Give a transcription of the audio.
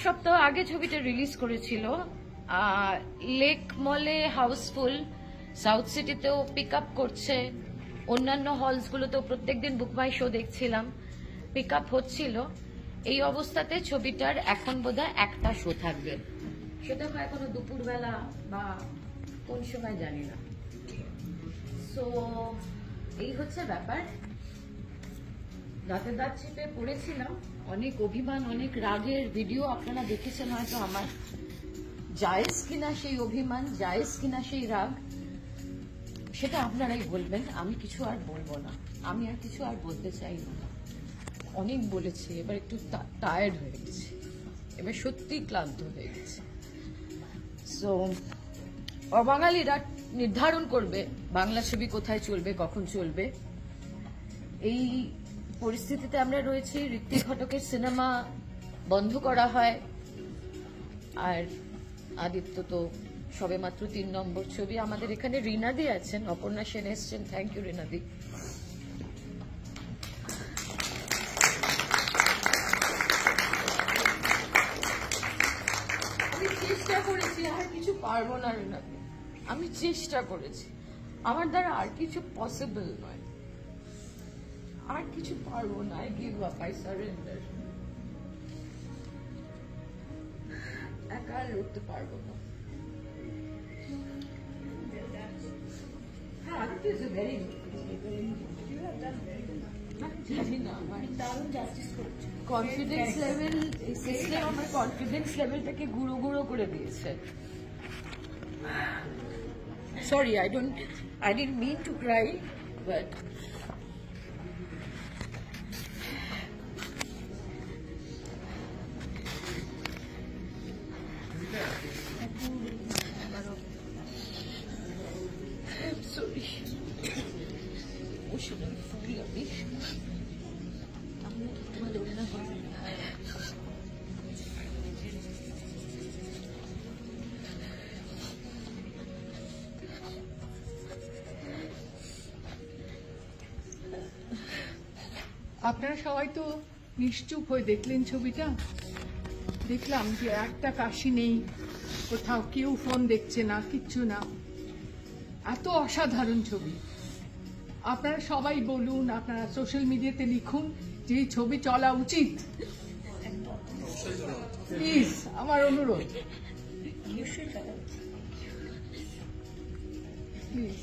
সপ্তাহ আগে ছবিটা রিলিজ করেছিল। লেক মলে হাউসফুল, সাউথ সিটিতেও পিক আপ করছে, অন্যান্য হলসগুলোতেও প্রত্যেকদিন বুক মাই শো দেখছিলাম, পিক আপ হচ্ছিল। এই অবস্থাতে ছবিটার এখন বোধহয় একটা শো থাকবে, সেটা হয় কোনো দুপুরবেলা বা কোন সময় জানি না। সো এই হচ্ছে ব্যাপার। দাঁতে দাঁত চেপে পড়েছিলাম, অনেক অভিমান, অনেক রাগের ভিডিও আপনারা দেখেছেন হয়তো আমার। জায়েজ কিনা সেই অভিমান, জায়েজ কিনা সেই রাগ, সেটা আপনারাই বলবেন। আমি কিছু আর বলবো না, আমি আর কিছু আর বলতে চাই না। অনেক বলেছি, এবার একটু টায়ার্ড হয়ে গেছি, এবার সত্যি ক্লান্ত হয়ে গেছে। সো অবাঙালিরা নির্ধারণ করবে বাংলা ছবি কোথায় চলবে, কখন চলবে। এই পরিস্থিতিতে আমরা রয়েছি। ঋত্বিক ঘটকের সিনেমা বন্ধ করা হয়, আর আদিত্য তো সবে মাত্র 3 নম্বর ছবি। আমাদের এখানে রিনাদি আছেন, অপর্ণা সেন এসছেন, থ্যাংক ইউ রিনাদি। আমি চেষ্টা করেছি, আর কিছু পারবো না রিনাদি, আমি চেষ্টা করেছি, আমার দ্বারা আর কিছু পসিবল নয়, আর কিছু পারবো না। I give up, I surrender. একা লড়তে পারবো না। হ্যাঁ, আদিত্য ইজ ভেরি জানি না, আমার দারুণ জাস্টিস করছে। কনফিডেন্স লেভেল, এই সিস্টেম আমার কনফিডেন্স লেভেলটাকে গুঁড়ো গুঁড়ো করে দিয়েছে। Sorry, I didn't mean to cry, but I'm sorry. Emotional fool আমি। তোমাদের না হয় আপনারা সবাই তো নিশ্চুপ হয়ে দেখলেন ছবিটা। দেখলাম যে একটা কাশি নেই, কোথাও কেউ ফোন দেখছে না, কিচ্ছু না। এত অসাধারণ ছবি। আপনারা সবাই বলুন, আপনারা সোশ্যাল মিডিয়াতে লিখুন যে এই ছবি চলা উচিত। প্লিজ, আমার অনুরোধ, প্লিজ।